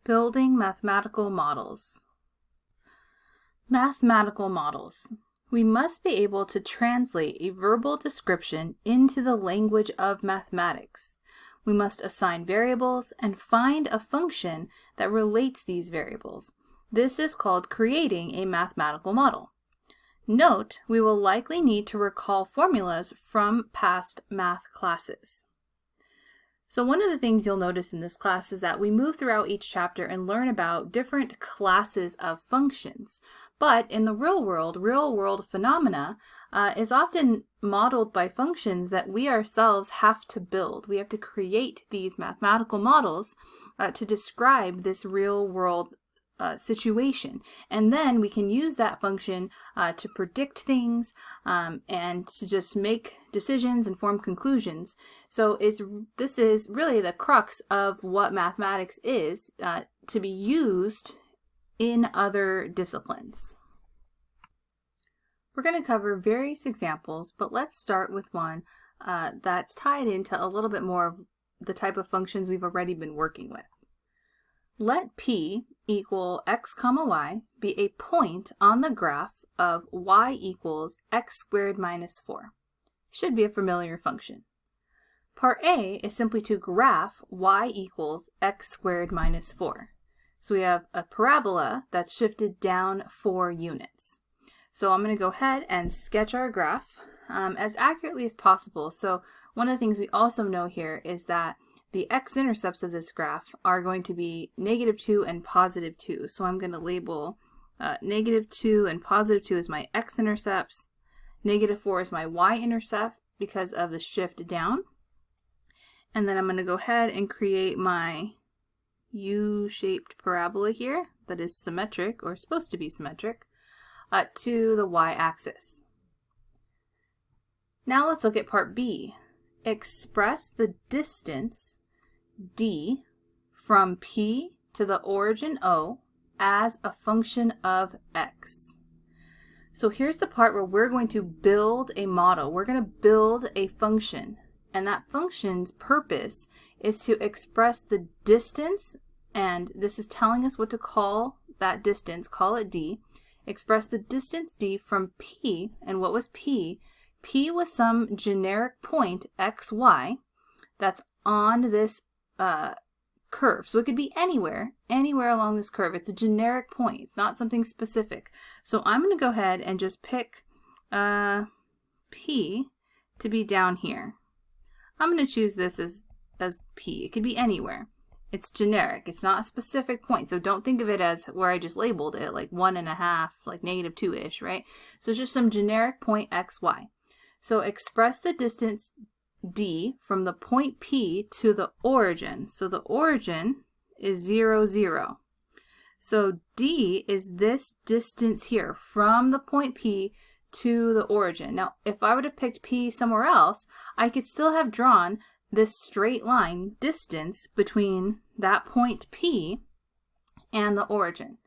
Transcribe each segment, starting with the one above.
Building mathematical models. Mathematical models. We must be able to translate a verbal description into the language of mathematics. We must assign variables and find a function that relates these variables. This is called creating a mathematical model. Note, we will likely need to recall formulas from past math classes. So one of the things you'll notice in this class is that we move throughout each chapter and learn about different classes of functions. But in the real world phenomena is often modeled by functions that we ourselves have to build. We have to create these mathematical models to describe this real world situation. And then we can use that function to predict things and to just make decisions and form conclusions. So this is really the crux of what mathematics is to be used in other disciplines. We're going to cover various examples, but let's start with one that's tied into a little bit more of the type of functions we've already been working with. Let P equal x comma y be a point on the graph of y equals x squared minus 4. Should be a familiar function. Part A is simply to graph y equals x squared minus 4. So we have a parabola that's shifted down 4 units. So I'm going to go ahead and sketch our graph as accurately as possible. So one of the things we also know here is that the x-intercepts of this graph are going to be -2 and +2. So I'm going to label -2 and +2 as my x-intercepts. -4 is my y-intercept because of the shift down. And then I'm going to go ahead and create my U-shaped parabola here that is symmetric, or supposed to be symmetric, to the y-axis. Now let's look at part B. Express the distance d from P to the origin O as a function of x. So here's the part where we're going to build a model. We're going to build a function, and that function's purpose is to express the distance, and this is telling us what to call that distance, call it d. Express the distance d from P, and what was P? P was some generic point xy that's on this curve. So it could be anywhere along this curve. It's a generic point. It's not something specific. So I'm going to go ahead and just pick P to be down here. I'm going to choose this as P. It could be anywhere. It's generic. It's not a specific point. So don't think of it as where I just labeled it, like 1.5, like -2-ish, right? So it's just some generic point xy. So express the distance d from the point P to the origin. So the origin is 0, 0. So d is this distance here from the point P to the origin. Now, if I would have picked P somewhere else, I could still have drawn this straight line distance between that point P and the origin.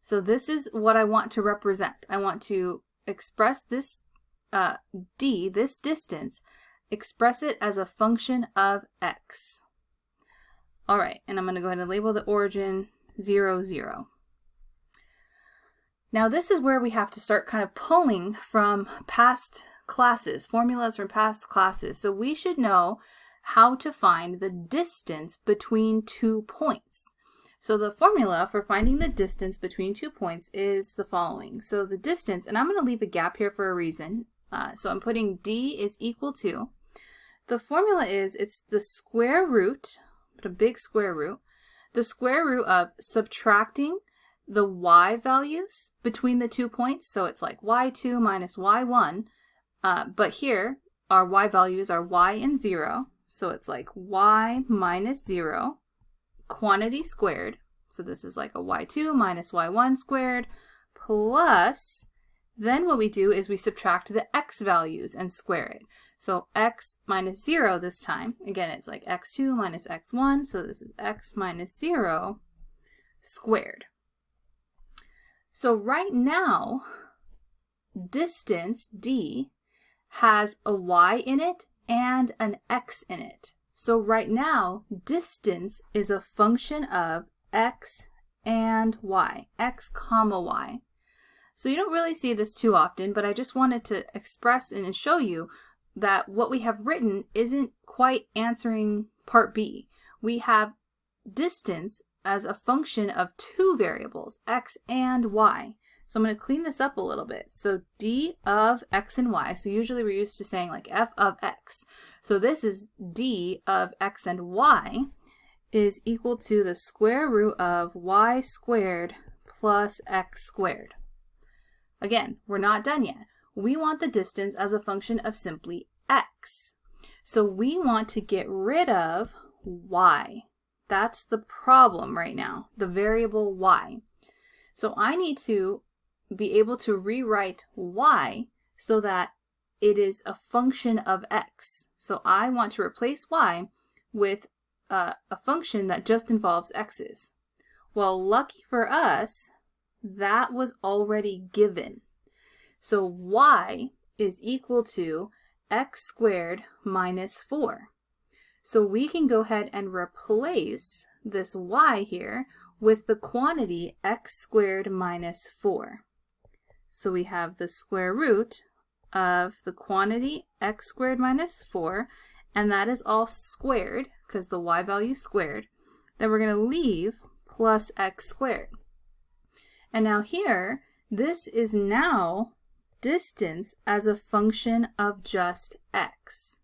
So this is what I want to represent. I want to express this d, this distance, express it as a function of x. All right, and I'm going to go ahead and label the origin 0, 0. Now this is where we have to start kind of pulling from past classes, formulas from past classes. So we should know how to find the distance between 2 points. So the formula for finding the distance between 2 points is the following. So the distance, and I'm going to leave a gap here for a reason. So I'm putting d is equal to, the formula is, it's the square root, put a big square root, the square root of subtracting the y values between the 2 points. So it's like y2 minus y1, but here our y values are y and 0. So it's like y minus 0, quantity squared. So this is like a y2 minus y1 squared, plus, then what we do is we subtract the x values and square it. So x minus 0 this time, again it's like x2 minus x1, so this is x minus 0 squared. So right now, distance d has a y in it and an x in it. So right now, distance is a function of x and y, x comma y. So you don't really see this too often, but I just wanted to express and show you that what we have written isn't quite answering part B. We have distance as a function of two variables, x and y. So I'm going to clean this up a little bit. So d of x and y, so usually we're used to saying like f of x. So this is d of x and y is equal to the square root of y squared plus x squared. Again, we're not done yet. We want the distance as a function of simply x. So we want to get rid of y. That's the problem right now, the variable y. So I need to be able to rewrite y so that it is a function of x. So I want to replace y with a function that just involves x's. Well, lucky for us, that was already given. So y is equal to x squared minus 4. So we can go ahead and replace this y here with the quantity x squared minus 4. So we have the square root of the quantity x squared minus 4, and that is all squared because the y value is squared. Then we're going to leave plus x squared. And now here, this is now distance as a function of just x.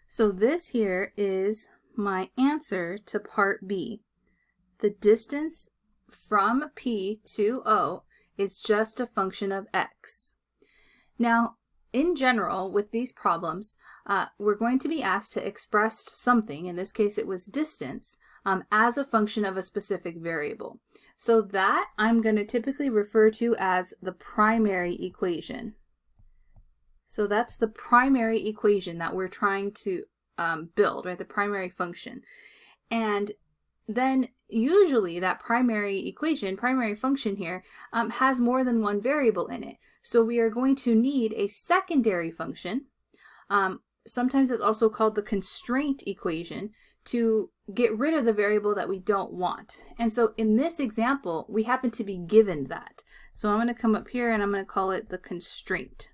So this here is my answer to part B. The distance from P to O is just a function of x. Now, in general, with these problems, we're going to be asked to express something, in this case it was distance, as a function of a specific variable. So that I'm going to typically refer to as the primary equation. So that's the primary equation that we're trying to build, right? The primary function. And then usually that primary equation, primary function here, has more than one variable in it. So we are going to need a secondary function. Sometimes it's also called the constraint equation, to get rid of the variable that we don't want. And so in this example, we happen to be given that. So I'm going to come up here and I'm going to call it the constraint.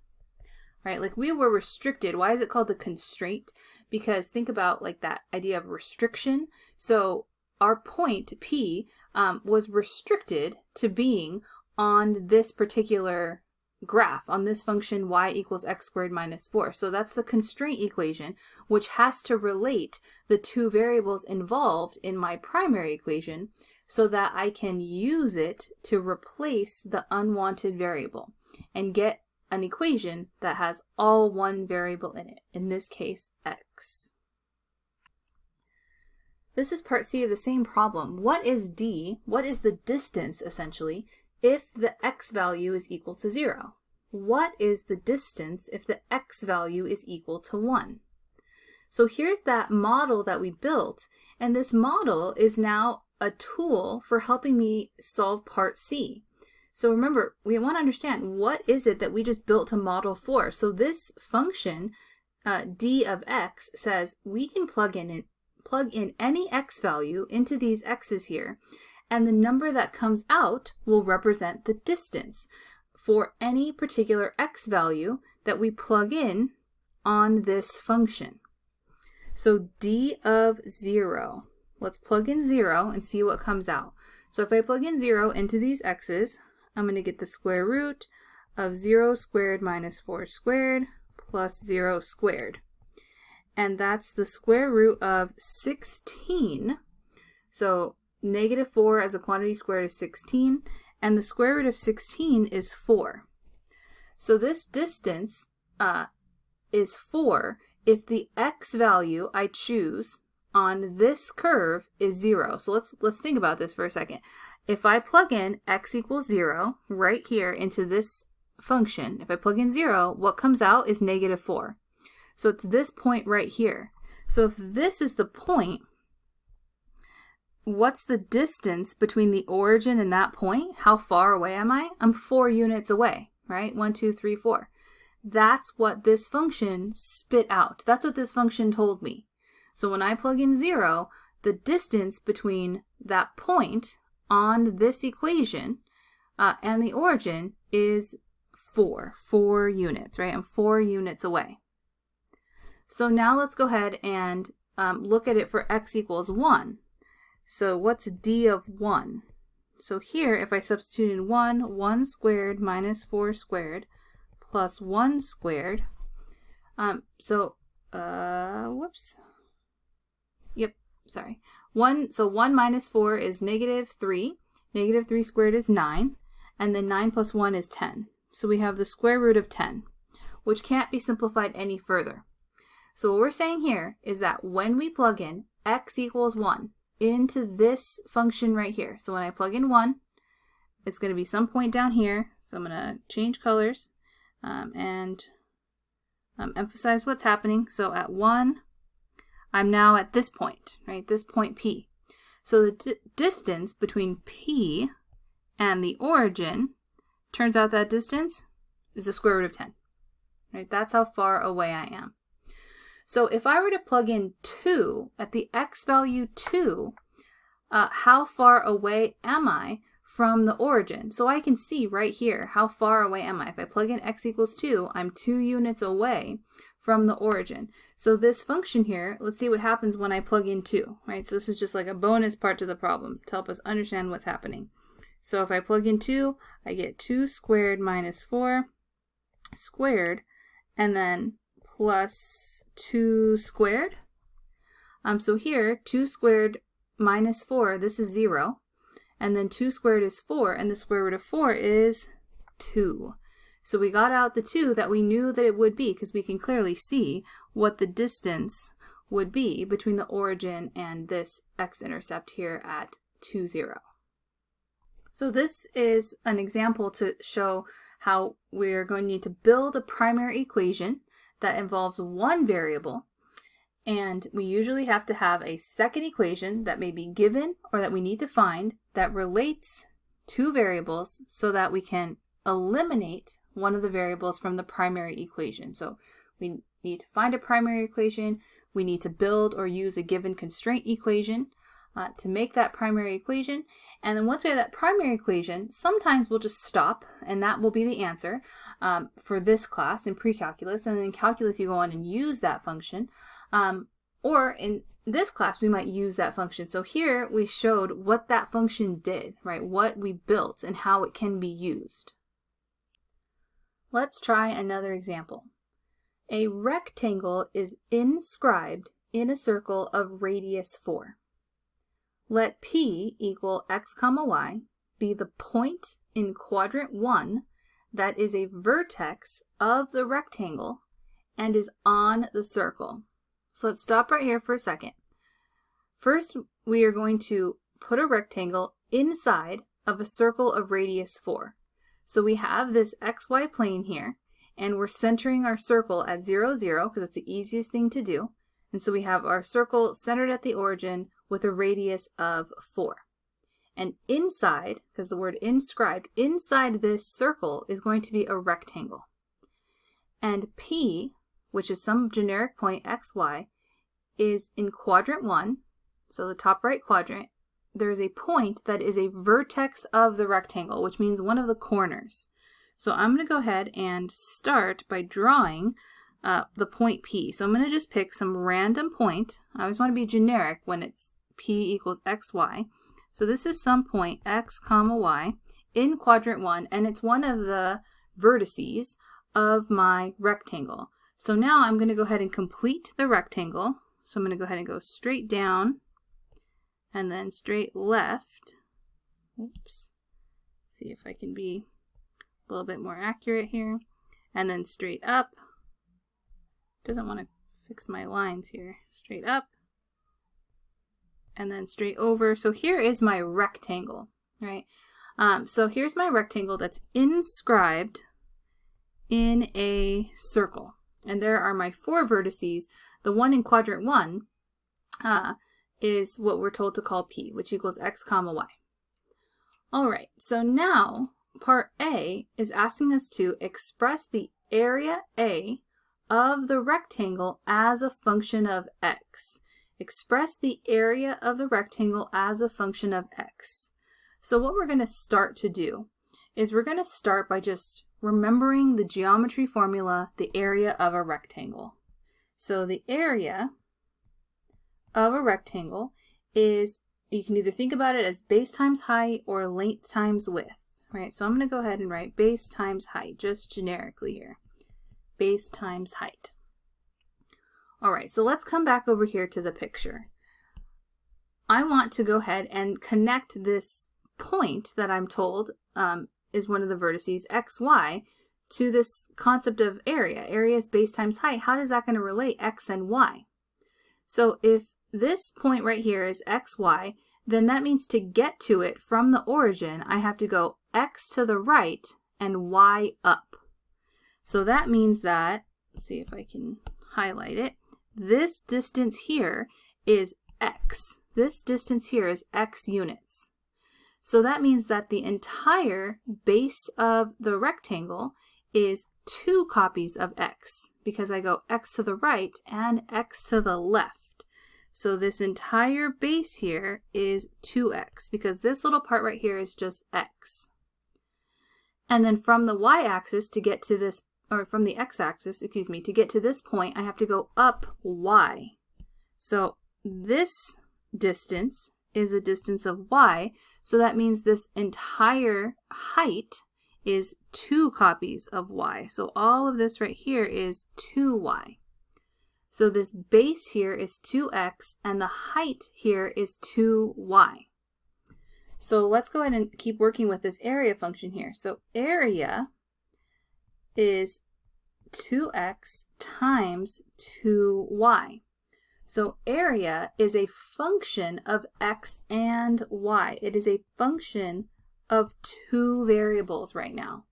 Right? Like we were restricted. Why is it called the constraint? Because think about like that idea of restriction. So our point P was restricted to being on this particular graph, on this function y equals x squared minus 4. So that's the constraint equation, which has to relate the two variables involved in my primary equation so that I can use it to replace the unwanted variable and get an equation that has all one variable in it, in this case x. This is part C of the same problem. What is d? What is the distance, essentially, if the x value is equal to 0? What is the distance if the x value is equal to 1? So here's that model that we built, and this model is now a tool for helping me solve part C. So remember, we want to understand what is it that we just built a model for. So this function, d of x, says we can plug in any x value into these x's here, and the number that comes out will represent the distance for any particular x value that we plug in on this function. So d of 0, let's plug in 0 and see what comes out. So if I plug in 0 into these x's, I'm going to get the square root of 0 squared minus 4 squared plus 0 squared. And that's the square root of 16. So negative 4 as a quantity squared is 16, and the square root of 16 is 4. So this distance is 4 if the x value I choose on this curve is 0. So let's think about this for a second. If I plug in x equals 0 right here into this function, if I plug in 0, what comes out is negative 4. So it's this point right here. So if this is the point, what's the distance between the origin and that point? How far away am I? I'm 4 units away, right? 1, 2, 3, 4. That's what this function spit out. That's what this function told me. So when I plug in 0, the distance between that point on this equation and the origin is 4 units, right? I'm 4 units away. So now let's go ahead and look at it for x equals 1. So what's d of 1? So here, if I substitute in 1 squared minus 4 squared plus 1 squared, whoops. Yep, sorry. 1 minus 4 is -3. -3 squared is 9. And then 9 plus 1 is 10. So we have the square root of 10, which can't be simplified any further. So what we're saying here is that when we plug in x equals 1 into this function right here, so when I plug in 1, it's going to be some point down here. So I'm going to change colors and emphasize what's happening. So at 1, I'm now at this point, right? This point P. So the distance between P and the origin, turns out that distance is the square root of 10. Right? That's how far away I am. So if I were to plug in 2 at the x value 2, how far away am I from the origin? So I can see right here, how far away am I? If I plug in x equals 2, I'm 2 units away from the origin. So this function here, let's see what happens when I plug in 2, right? So this is just like a bonus part to the problem to help us understand what's happening. So if I plug in 2, I get 2 squared minus 4 squared, and then plus 2 squared. So here, 2 squared minus 4, this is 0. And then 2 squared is 4, and the square root of 4 is 2. So we got out the 2 that we knew that it would be, because we can clearly see what the distance would be between the origin and this x-intercept here at 2, 0. So this is an example to show how we're going to need to build a primary equation that involves one variable, and we usually have to have a second equation that may be given or that we need to find that relates two variables so that we can eliminate one of the variables from the primary equation. So we need to find a primary equation, we need to build or use a given constraint equation to make that primary equation, and then once we have that primary equation, sometimes we'll just stop and that will be the answer for this class in precalculus, and then in calculus you go on and use that function, or in this class we might use that function. So here we showed what that function did, right? What we built and how it can be used. Let's try another example. A rectangle is inscribed in a circle of radius 4. Let P equal x comma y be the point in quadrant 1 that is a vertex of the rectangle and is on the circle. So let's stop right here for a second. First, we are going to put a rectangle inside of a circle of radius 4. So we have this xy plane here, and we're centering our circle at 0, 0, because that's the easiest thing to do. And so we have our circle centered at the origin with a radius of 4. And inside, because the word inscribed, inside this circle is going to be a rectangle. And P, which is some generic point xy, is in quadrant 1, so the top right quadrant. There is a point that is a vertex of the rectangle, which means one of the corners. So I'm going to go ahead and start by drawing the point P. So I'm going to just pick some random point. I always want to be generic when it's P equals xy. So this is some point x comma y in quadrant 1, and it's one of the vertices of my rectangle. So now I'm going to go ahead and complete the rectangle. So I'm going to go ahead and go straight down and then straight left. Oops. See if I can be a little bit more accurate here. And then straight up. Doesn't want to fix my lines here. Straight up. And then straight over. So here is my rectangle, right? So here's my rectangle that's inscribed in a circle. And there are my 4 vertices. The one in quadrant 1 is what we're told to call P, which equals x comma y. All right, so now part A is asking us to express the area A of the rectangle as a function of x. express the area of the rectangle as a function of x. So what we're going to start to do is we're going to start by just remembering the geometry formula, the area of a rectangle. So the area of a rectangle is, you can either think about it as base times height or length times width, right? So I'm going to go ahead and write base times height, just generically here. Base times height. All right, so let's come back over here to the picture. I want to go ahead and connect this point that I'm told is one of the vertices xy to this concept of area. Area is base times height. How is that going to relate x and y? So if this point right here is xy, then that means to get to it from the origin, I have to go x to the right and y up. So that means that, let's see if I can highlight it, this distance here is x. This distance here is x units. So that means that the entire base of the rectangle is 2 copies of x, because I go x to the right and x to the left. So this entire base here is 2x, because this little part right here is just x. And then from the y-axis to get to this, or from the x-axis, excuse me, to get to this point, I have to go up y. So this distance is a distance of y, so that means this entire height is 2 copies of y. So all of this right here is 2y. So this base here is 2x, and the height here is 2y. So let's go ahead and keep working with this area function here. So area is 2x times 2y. So area is a function of x and y. It is a function of 2 variables right now.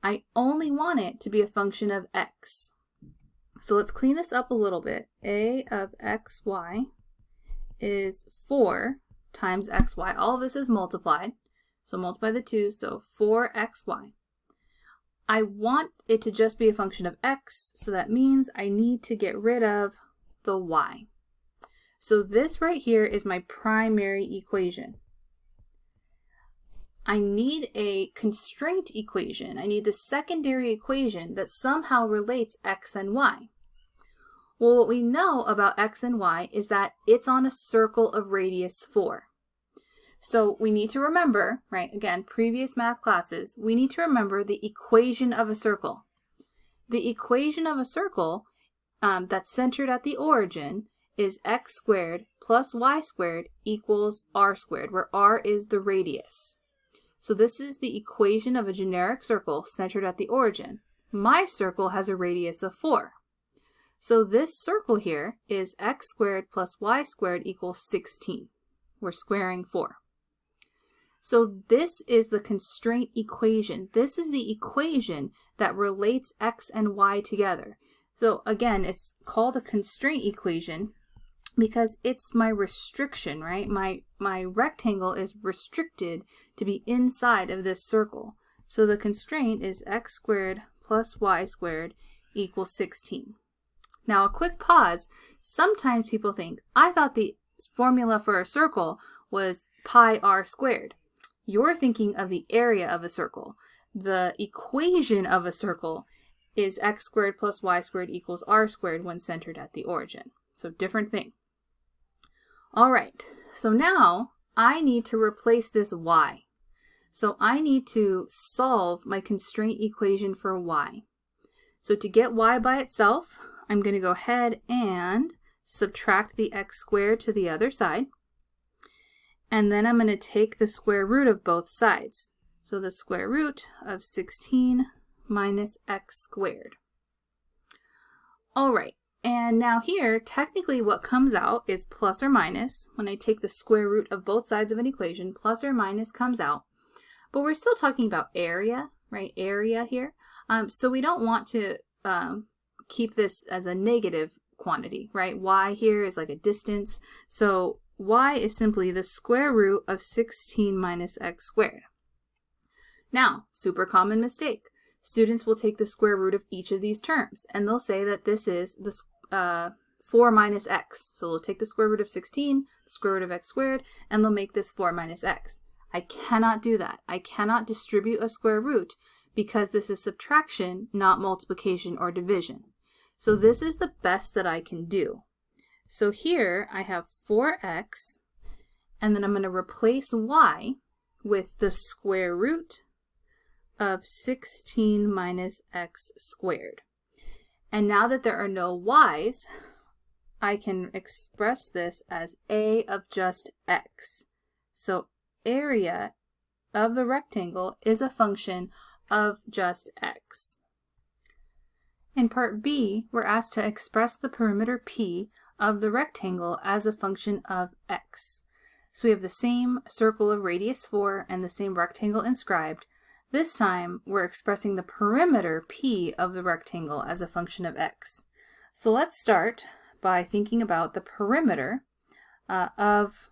I only want it to be a function of x. So let's clean this up a little bit. A of xy is 4 times xy. All of this is multiplied. So multiply the 2, so 4xy. I want it to just be a function of x, so that means I need to get rid of the y. So this right here is my primary equation. I need a constraint equation. I need the secondary equation that somehow relates x and y. Well, what we know about x and y is that it's on a circle of radius 4. So we need to remember, right, again, previous math classes, we need to remember the equation of a circle. The equation of a circle that's centered at the origin is x squared plus y squared equals r squared, where r is the radius. So this is the equation of a generic circle centered at the origin. My circle has a radius of 4. So this circle here is x squared plus y squared equals 16. We're squaring 4. So this is the constraint equation. This is the equation that relates x and y together. So again, it's called a constraint equation because it's my restriction, right? My rectangle is restricted to be inside of this circle. So the constraint is x squared plus y squared equals 16. Now a quick pause. Sometimes people think, I thought the formula for a circle was pi r squared. You're thinking of the area of a circle. The equation of a circle is x squared plus y squared equals r squared when centered at the origin. So different thing. All right, so now I need to replace this y. So I need to solve my constraint equation for y. So to get y by itself, I'm going to go ahead and subtract the x squared to the other side. And then I'm going to take the square root of both sides. So the square root of 16 minus x squared. All right, and now here, technically what comes out is plus or minus. When I take the square root of both sides of an equation, plus or minus comes out. But we're still talking about area, right? Area here. So we don't want to keep this as a negative quantity, right? Y here is like a distance. So y is simply the square root of 16 minus x squared. Now, super common mistake. Students will take the square root of each of these terms, and they'll say that this is the 4 minus x. So they'll take the square root of 16, the square root of x squared, and they'll make this 4 minus x. I cannot do that. I cannot distribute a square root because this is subtraction, not multiplication or division. So this is the best that I can do. So here I have 4x, and then I'm going to replace y with the square root of 16 minus x squared. And now that there are no y's, I can express this as a of just x. So area of the rectangle is a function of just x. In part B, we're asked to express the perimeter P of the rectangle as a function of x. So we have the same circle of radius 4 and the same rectangle inscribed. This time, we're expressing the perimeter P of the rectangle as a function of x. So let's start by thinking about the perimeter of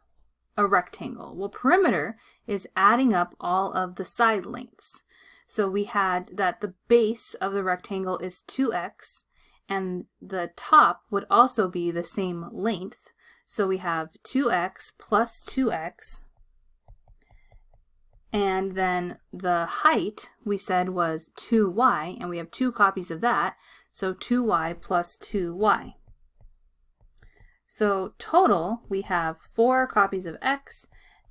a rectangle. Well, perimeter is adding up all of the side lengths. So we had that the base of the rectangle is 2x, and the top would also be the same length. So we have 2x plus 2x, and then the height we said was 2y, and we have 2 copies of that, so 2y plus 2y. So total, we have 4 copies of x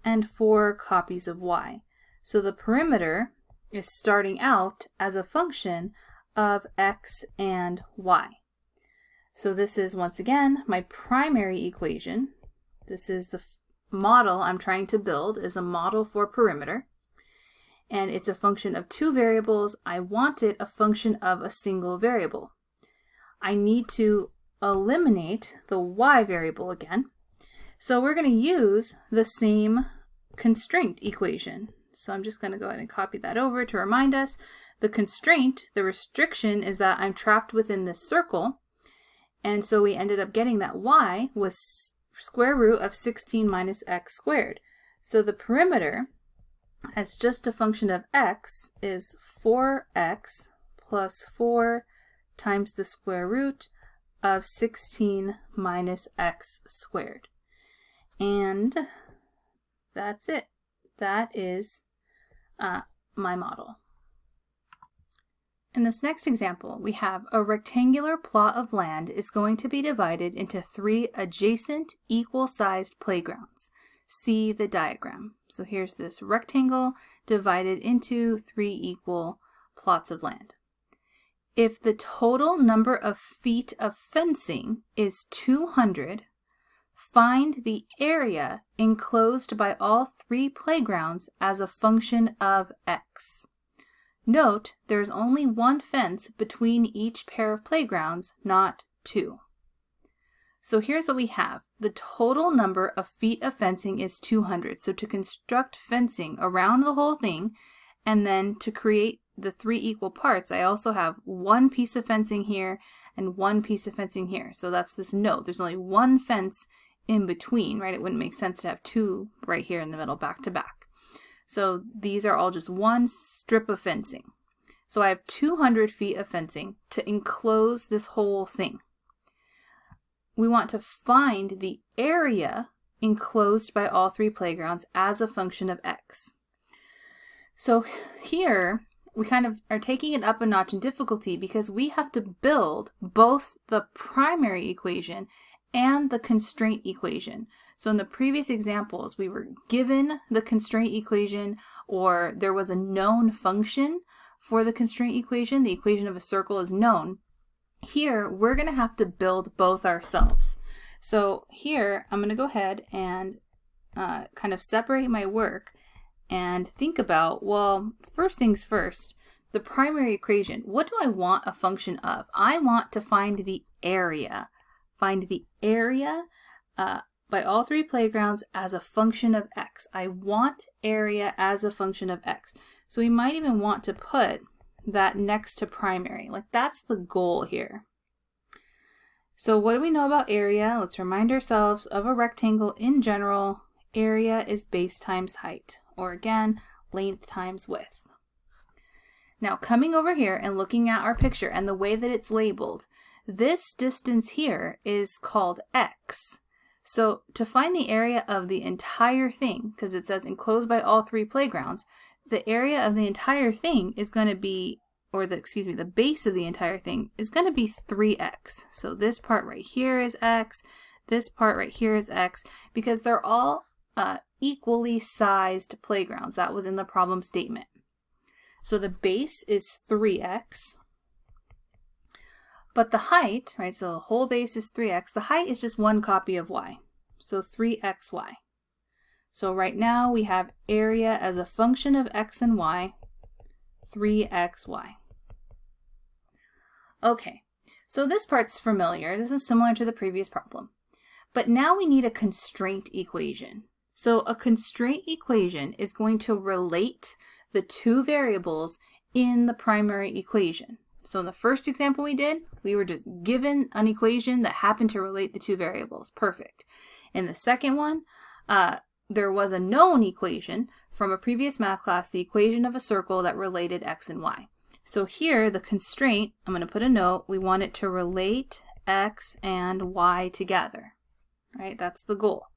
and 4 copies of y. So the perimeter is starting out as a function of x and y. So this is, once again, my primary equation. This is the model I'm trying to build, is a model for perimeter. And it's a function of 2 variables. I want it a function of a single variable. I need to eliminate the y variable again. So we're going to use the same constraint equation. So I'm just going to go ahead and copy that over to remind us. The constraint, the restriction, is that I'm trapped within this circle. And so we ended up getting that y was square root of 16 minus x squared. So the perimeter, as just a function of x, is 4x plus 4 times the square root of 16 minus x squared. And that's it. That is my model. In this next example, we have a rectangular plot of land is going to be divided into 3 adjacent equal-sized playgrounds. See the diagram. So here's this rectangle divided into 3 equal plots of land. If the total number of feet of fencing is 200, find the area enclosed by all 3 playgrounds as a function of x. Note, there is only 1 fence between each pair of playgrounds, not 2. So here's what we have. The total number of feet of fencing is 200. So to construct fencing around the whole thing, and then to create the 3 equal parts, I also have 1 piece of fencing here and 1 piece of fencing here. So that's this note. There's only 1 fence in between, right? It wouldn't make sense to have 2 right here in the middle back to back. So these are all just 1 strip of fencing. So I have 200 feet of fencing to enclose this whole thing. We want to find the area enclosed by all 3 playgrounds as a function of x. So here we kind of are taking it up a notch in difficulty because we have to build both the primary equation and the constraint equation. So in the previous examples, we were given the constraint equation, or there was a known function for the constraint equation. The equation of a circle is known. Here, we're going to have to build both ourselves. So here, I'm going to go ahead and kind of separate my work and think about, well, first things first, the primary equation. What do I want a function of? I want to find the area. Find the area by all 3 playgrounds as a function of x. I want area as a function of x. So we might even want to put that next to primary. Like, that's the goal here. So what do we know about area? Let's remind ourselves of a rectangle in general. Area is base times height, or again, length times width. Now coming over here and looking at our picture and the way that it's labeled, This distance here is called x. So to find the area of the entire thing, because it says enclosed by all 3 playgrounds, the area of the entire thing is going to be, or the base of the entire thing is going to be 3x. So this part right here is x, this part right here is x, because they're all equally sized playgrounds. That was in the problem statement. So the base is 3x, but the height, right, so the whole base is 3x, the height is just one copy of y, so 3xy. So right now we have area as a function of x and y, 3xy. Okay, so this part's familiar. This is similar to the previous problem. But now we need a constraint equation. So a constraint equation is going to relate the 2 variables in the primary equation. So in the first example we did, we were just given an equation that happened to relate the 2 variables. Perfect. In the second one, there was a known equation from a previous math class, the equation of a circle that related x and y. So here, the constraint, I'm going to put a note, we want it to relate x and y together. Right? That's the goal.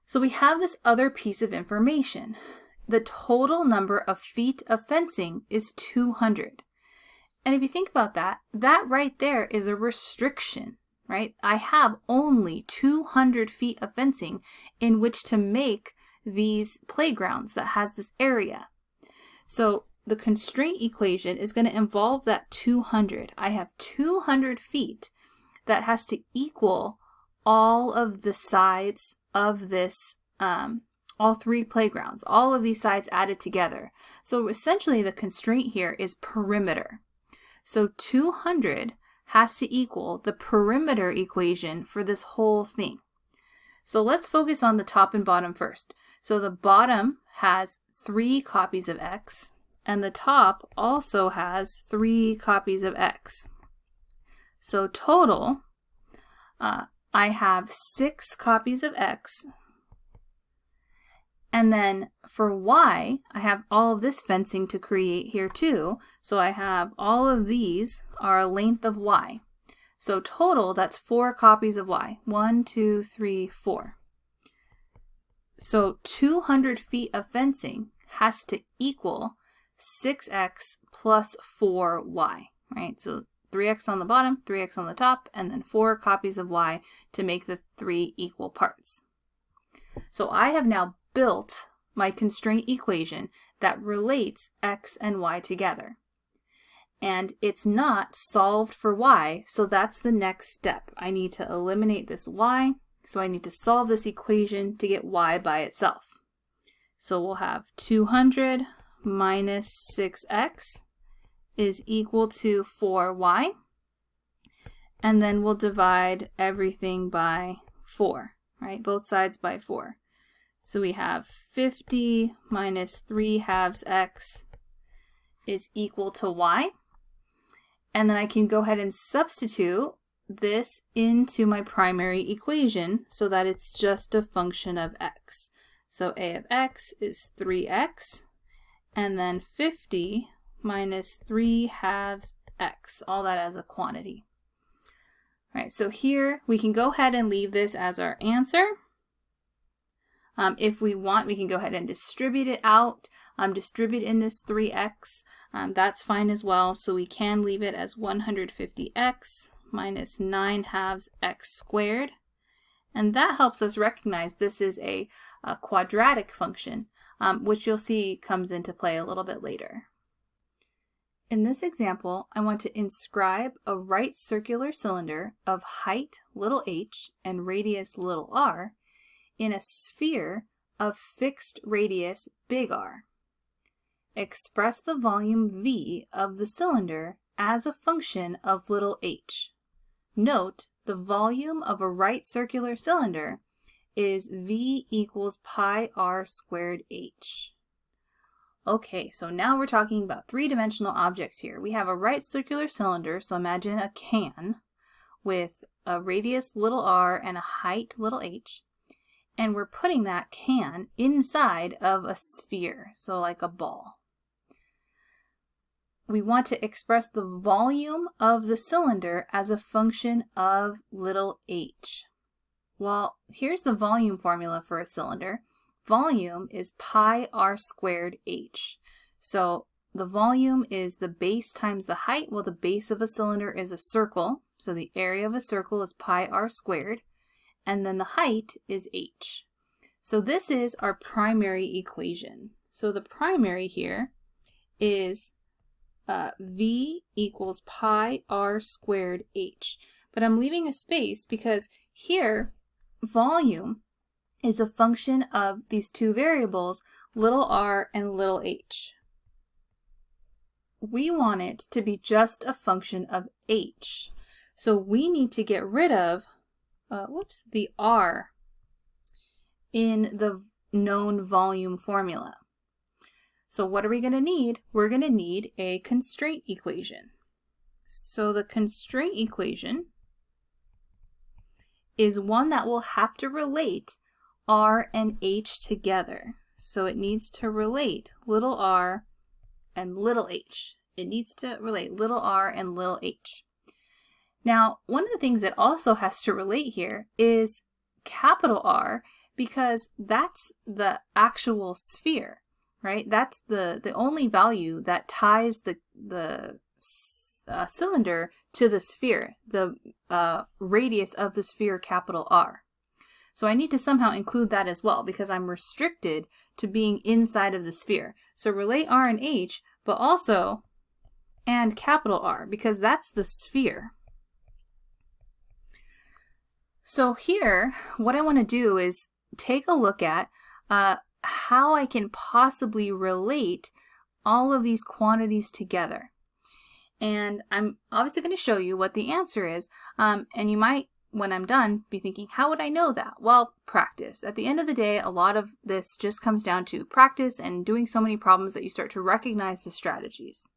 So we have this other piece of information. The total number of feet of fencing is 200. And if you think about that, that right there is a restriction, right? I have only 200 feet of fencing in which to make these playgrounds that has this area. So the constraint equation is going to involve that 200. I have 200 feet that has to equal all of the sides of this, all 3 playgrounds, all of these sides added together. So essentially the constraint here is perimeter. So 200 has to equal the perimeter equation for this whole thing. So let's focus on the top and bottom first. So the bottom has 3 copies of x, and the top also has 3 copies of x. So total, I have 6 copies of x, and then for y, I have all of this fencing to create here too, so I have all of these are a length of y. So total, that's 4 copies of y. 1, 2, 3, 4. So 200 feet of fencing has to equal 6x plus 4y, right? So 3x on the bottom, 3x on the top, and then 4 copies of y to make the 3 equal parts. So I have now built my constraint equation that relates x and y together. And it's not solved for y, so that's the next step. I need to eliminate this y, so I need to solve this equation to get y by itself. So we'll have 200 minus 6x is equal to 4y, and then we'll divide everything by 4, right? Both sides by 4. So we have 50 minus 3 halves x is equal to y. And then I can go ahead and substitute this into my primary equation so that it's just a function of x. So a of x is 3x, and then 50 minus 3 halves x, all that as a quantity. All right, so here we can go ahead and leave this as our answer. If we want, we can go ahead and distribute it out, distribute in this 3x. That's fine as well, so we can leave it as 150x minus 9 halves x squared. And that helps us recognize this is a quadratic function, which you'll see comes into play a little bit later. In this example, I want to inscribe a right circular cylinder of height little h and radius little r in a sphere of fixed radius big R. Express the volume V of the cylinder as a function of little h. Note, the volume of a right circular cylinder is V equals pi r squared h. Okay, so now we're talking about 3-dimensional objects here. We have a right circular cylinder, so imagine a can with a radius little r and a height little h. And we're putting that can inside of a sphere, so like a ball. we want to express the volume of the cylinder as a function of little h. Well, here's the volume formula for a cylinder. Volume is pi r squared h. So the volume is the base times the height. Well, the base of a cylinder is a circle, so the area of a circle is pi r squared, and then the height is h. So this is our primary equation. So the primary here is V equals pi r squared h. But I'm leaving a space because here volume is a function of these two variables, little r and little h. We want it to be just a function of h. So we need to get rid of the r in the known volume formula. So what are we going to need? We're going to need a constraint equation. So the constraint equation is one that will have to relate r and h together. So it needs to relate little r and little h. It needs to relate little r and little h. Now, one of the things that also has to relate here is capital R, because that's the actual sphere, right? That's the only value that ties the cylinder to the sphere, the radius of the sphere, capital R. So I need to somehow include that as well because I'm restricted to being inside of the sphere. So relate R and H, but also and capital R because that's the sphere. So here, what I want to do is take a look at how I can possibly relate all of these quantities together. And I'm obviously going to show you what the answer is. And you might, when I'm done, be thinking, how would I know that? Well, practice. At the end of the day, a lot of this just comes down to practice and doing so many problems that you start to recognize the strategies.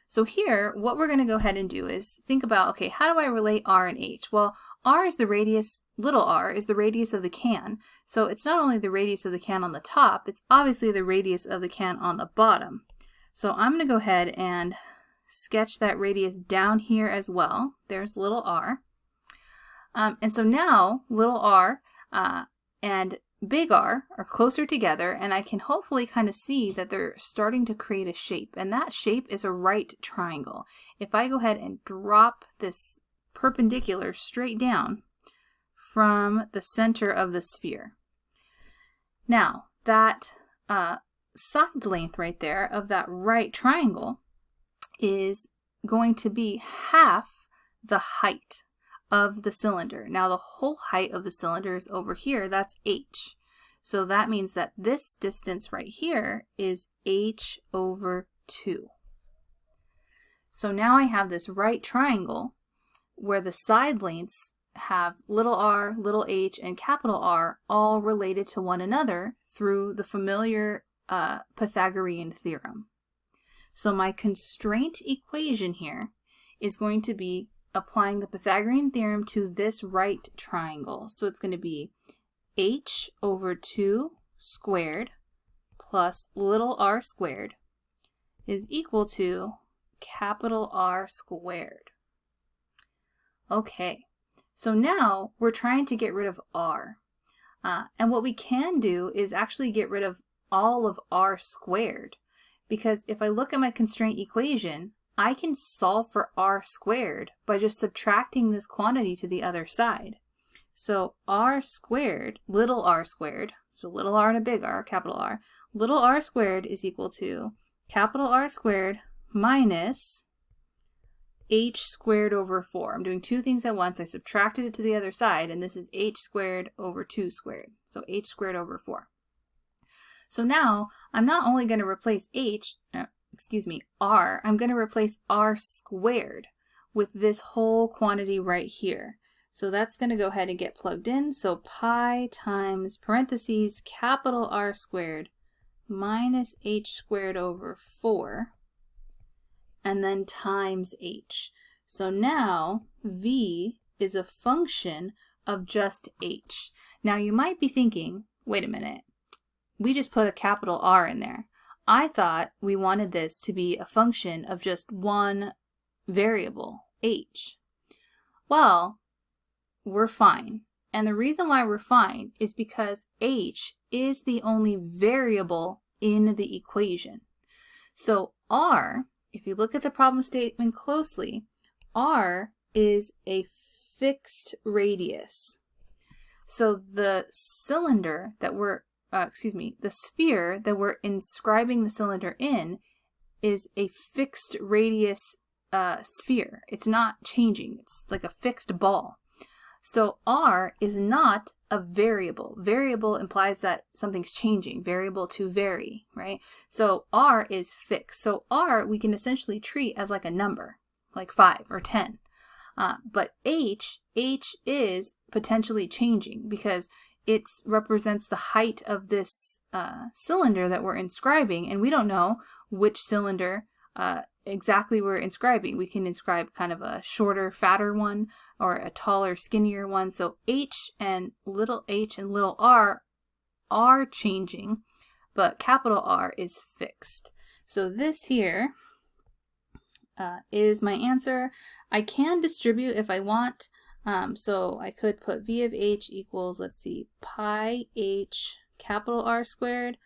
So here, what we're going to go ahead and do is think about, okay, how do I relate R and H? Well, R is the radius, little r is the radius of the can. So it's not only the radius of the can on the top, it's obviously the radius of the can on the bottom. So I'm going to go ahead and sketch that radius down here as well. There's little r. And so now little r and big R are closer together, and I can hopefully kind of see that they're starting to create a shape, and that shape is a right triangle. If I go ahead and drop this perpendicular straight down from the center of the sphere. Now, that side length right there of that right triangle is going to be half the height of the cylinder. Now the whole height of the cylinder is over here, that's h. So that means that this distance right here is h over 2. So now I have this right triangle where the side lengths have little r, little h, and capital R all related to one another through the familiar Pythagorean theorem. So my constraint equation here is going to be applying the Pythagorean theorem to this right triangle. So it's going to be h over 2 squared plus little r squared is equal to capital R squared. Okay, so now we're trying to get rid of r. And what we can do is actually get rid of all of r squared. Because if I look at my constraint equation, I can solve for r squared by just subtracting this quantity to the other side. So r squared, little r squared, so little r and a big R, capital R, little r squared is equal to capital R squared minus h squared over 4. I'm doing two things at once. I subtracted it to the other side, and this is h squared over 2 squared. So h squared over 4. So now I'm not only going to replace r, I'm going to replace r squared with this whole quantity right here. So that's going to go ahead and get plugged in. So pi times parentheses capital R squared minus h squared over 4 and then times h. So now v is a function of just h. Now you might be thinking, wait a minute, we just put a capital R in there. I thought we wanted this to be a function of just one variable, h. Well, we're fine. And the reason why we're fine is because h is the only variable in the equation. So r, if you look at the problem statement closely, r is a fixed radius. So the cylinder that we're, the sphere that we're inscribing the cylinder in is a fixed radius sphere. It's not changing. It's like a fixed ball. So r is not a variable. Variable implies that something's changing. Variable to vary, right? So r is fixed. So r we can essentially treat as like a number, like 5 or 10. But h is potentially changing because it represents the height of this cylinder that we're inscribing, and we don't know which cylinder exactly we're inscribing. We can inscribe kind of a shorter, fatter one or a taller, skinnier one. So h and little r are changing, but capital R is fixed. So this here is my answer. I can distribute if I want. So I could put v of h equals, let's see, pi h capital R squared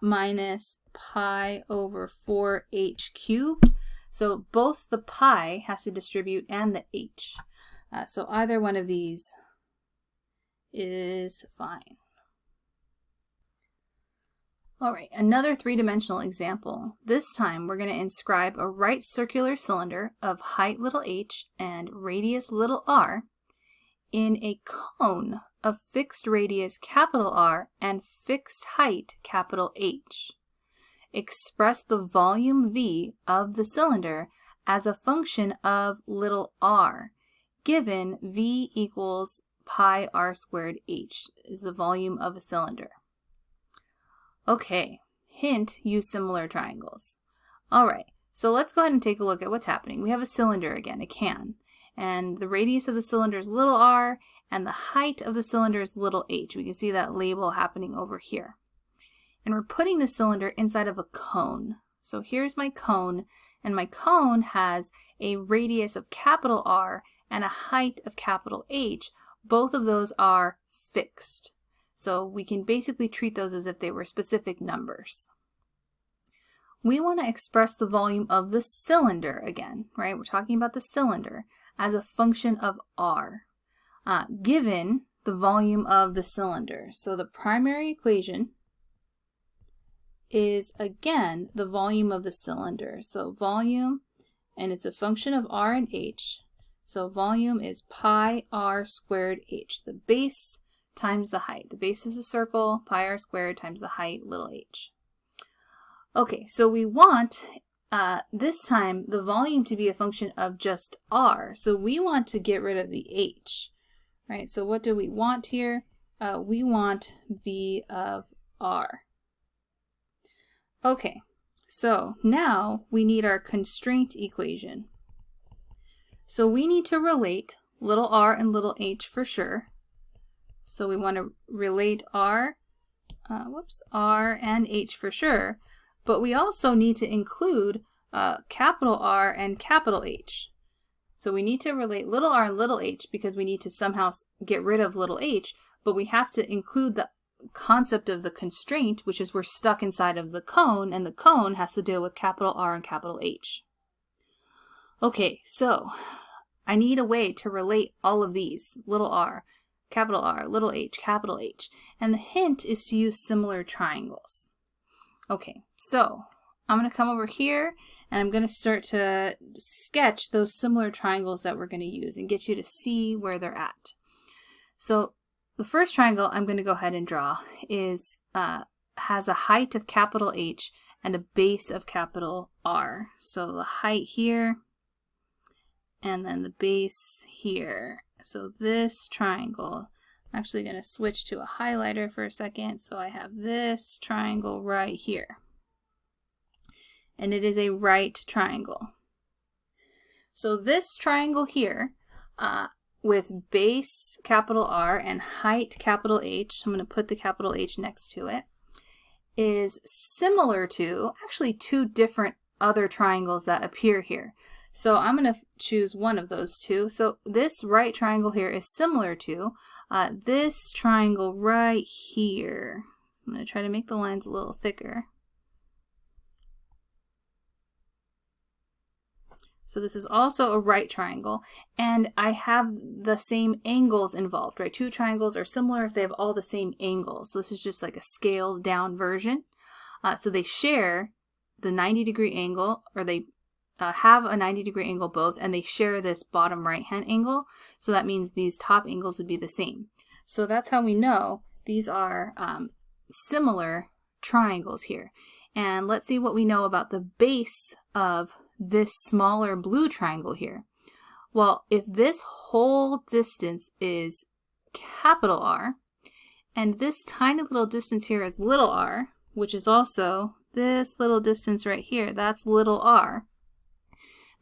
minus pi over 4h cubed. So both the pi has to distribute and the h. So either one of these is fine. All right, another three-dimensional example. This time we're going to inscribe a right circular cylinder of height little h and radius little r in a cone of fixed radius capital R and fixed height capital H. Express the volume V of the cylinder as a function of little r, given V equals pi r squared h is the volume of a cylinder. Okay, hint, use similar triangles. All right, so let's go ahead and take a look at what's happening. We have a cylinder again, a can, and the radius of the cylinder is little r, and the height of the cylinder is little h. We can see that label happening over here. And we're putting the cylinder inside of a cone. So here's my cone, and my cone has a radius of capital R and a height of capital H. Both of those are fixed. So we can basically treat those as if they were specific numbers. We want to express the volume of the cylinder again, right? We're talking about the cylinder as a function of R, given the volume of the cylinder. So the primary equation is, again, the volume of the cylinder. So volume, and it's a function of R and H. So volume is pi r squared h, the base times the height. The base is a circle, pi r squared times the height, little h. Okay, so we want this time the volume to be a function of just r. So we want to get rid of the h, right? So what do we want here? We want v of r. Okay, so now we need our constraint equation. So we need to relate little r and little h for sure. So we want to relate r and h for sure, but we also need to include capital R and capital H. So we need to relate little r and little h because we need to somehow get rid of little h, but we have to include the concept of the constraint, which is we're stuck inside of the cone, and the cone has to deal with capital R and capital H. Okay, so I need a way to relate all of these, little r, little h, capital H, and the hint is to use similar triangles. Okay, so I'm going to come over here and I'm going to start to sketch those similar triangles that we're going to use and get you to see where they're at. So the first triangle I'm going to go ahead and draw is has a height of capital H and a base of capital R. So the height here and then the base here. So this triangle, I'm actually going to switch to a highlighter for a second. So I have this triangle right here. And it is a right triangle. So this triangle here, with base capital R and height capital H, I'm going to put the capital H next to it, is similar to actually two different other triangles that appear here. So I'm going to choose one of those two. So this right triangle here is similar to this triangle right here. So I'm going to try to make the lines a little thicker. So this is also a right triangle, and I have the same angles involved, right? Two triangles are similar if they have all the same angles. So this is just like a scaled down version. So they share the 90-degree angle, or they have a 90-degree angle both, and they share this bottom right-hand angle. So that means these top angles would be the same. So that's how we know these are similar triangles here. And let's see what we know about the base of this smaller blue triangle here. Well, if this whole distance is capital R, and this tiny little distance here is little r, which is also this little distance right here, that's little r,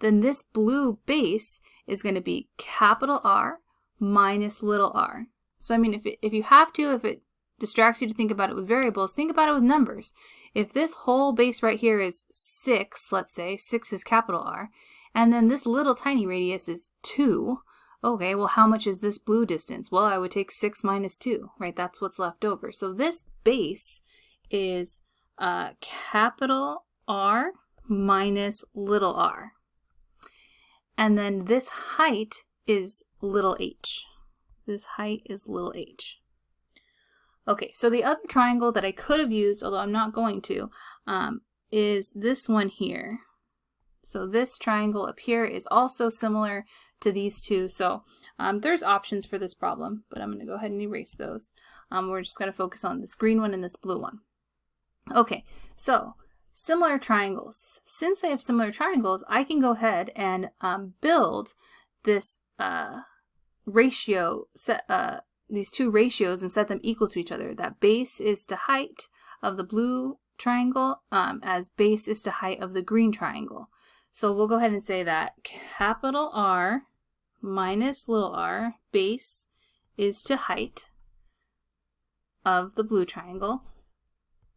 then this blue base is going to be capital R minus little r. So I mean, if you have to, if it distracts you to think about it with variables, think about it with numbers. If this whole base right here is 6, let's say, 6 is capital R, and then this little tiny radius is 2, okay, well how much is this blue distance? Well, I would take 6 minus 2, right? That's what's left over. So this base is capital R minus little r. And then this height is little h. This height is little h. Okay, so the other triangle that I could have used, although I'm not going to, is this one here. So this triangle up here is also similar to these two. So there's options for this problem, but I'm going to go ahead and erase those. We're just going to focus on this green one and this blue one. Okay, so similar triangles. Since I have similar triangles, I can go ahead and build this ratio set. These two ratios and set them equal to each other. That base is to height of the blue triangle as base is to height of the green triangle. So we'll go ahead and say that capital R minus little r, base, is to height of the blue triangle.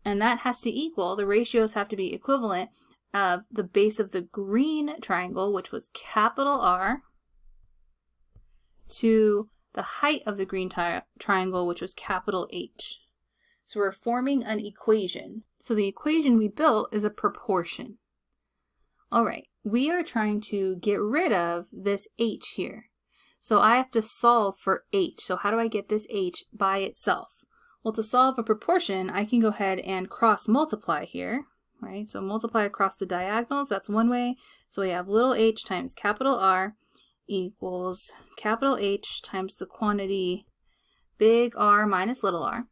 And that has to equal, the ratios have to be equivalent of the base of the green triangle, which was capital R, to the height of the green triangle, which was capital H. So we're forming an equation. So the equation we built is a proportion. All right, we are trying to get rid of this h here. So I have to solve for h. So how do I get this h by itself? Well, to solve a proportion, I can go ahead and cross multiply here, right? So multiply across the diagonals, that's one way. So we have little h times capital R equals capital H times the quantity big R minus little r,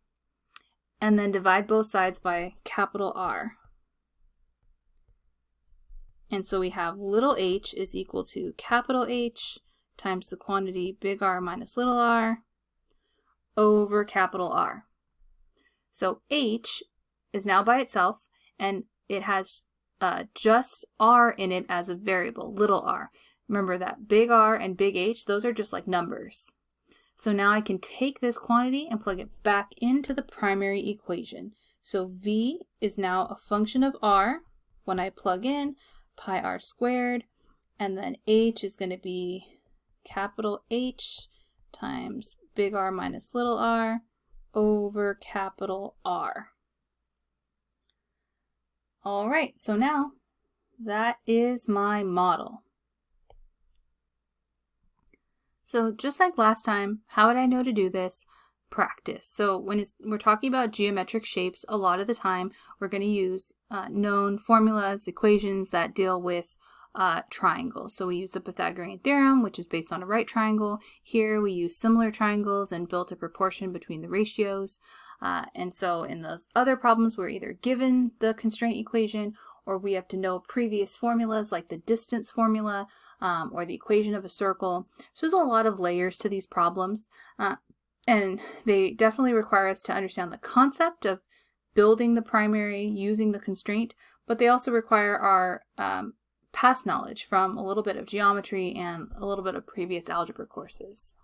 and then divide both sides by capital R. And so we have little h is equal to capital H times the quantity big R minus little r over capital R. So h is now by itself, and it has just r in it as a variable, little r. Remember that big R and big H, those are just like numbers. So now I can take this quantity and plug it back into the primary equation. So V is now a function of R when I plug in pi r squared, and then H is going to be capital H times big R minus little r over capital R. All right, so now that is my model. So just like last time, how would I know to do this? Practice. So when we're talking about geometric shapes, a lot of the time we're going to use known formulas, equations that deal with triangles. So we use the Pythagorean theorem, which is based on a right triangle. Here we use similar triangles and built a proportion between the ratios. And so in those other problems, we're either given the constraint equation, or we have to know previous formulas like the distance formula, or the equation of a circle. So there's a lot of layers to these problems, and they definitely require us to understand the concept of building the primary using the constraint, but they also require our past knowledge from a little bit of geometry and a little bit of previous algebra courses.